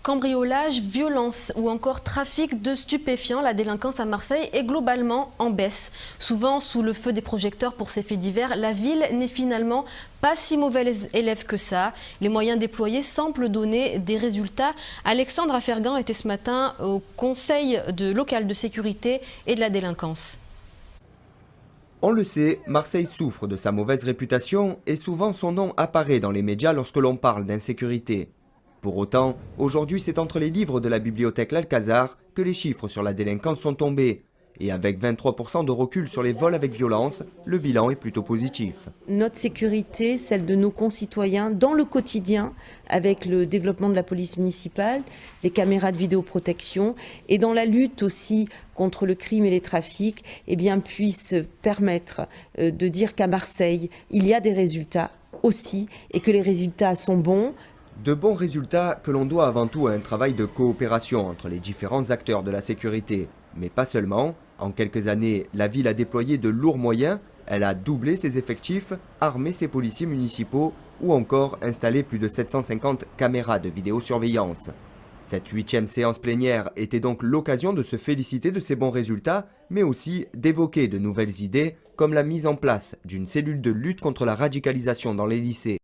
Cambriolage, violence ou encore trafic de stupéfiants, la délinquance à Marseille est globalement en baisse. Souvent sous le feu des projecteurs pour ces faits divers, la ville n'est finalement pas si mauvais élève que ça. Les moyens déployés semblent donner des résultats. Alexandre Afergan était ce matin au Conseil local de sécurité et de la délinquance. On le sait, Marseille souffre de sa mauvaise réputation et souvent son nom apparaît dans les médias lorsque l'on parle d'insécurité. Pour autant, aujourd'hui c'est entre les livres de la bibliothèque L'Alcazar que les chiffres sur la délinquance sont tombés. Et avec 23% de recul sur les vols avec violence, le bilan est plutôt positif. Notre sécurité, celle de nos concitoyens, dans le quotidien, avec le développement de la police municipale, les caméras de vidéoprotection, et dans la lutte aussi contre le crime et les trafics, puisse permettre de dire qu'à Marseille, il y a des résultats aussi, et que les résultats sont bons. De bons résultats que l'on doit avant tout à un travail de coopération entre les différents acteurs de la sécurité. Mais pas seulement. En quelques années, la ville a déployé de lourds moyens, elle a doublé ses effectifs, armé ses policiers municipaux ou encore installé plus de 750 caméras de vidéosurveillance. Cette 8e séance plénière était donc l'occasion de se féliciter de ces bons résultats, mais aussi d'évoquer de nouvelles idées comme la mise en place d'une cellule de lutte contre la radicalisation dans les lycées.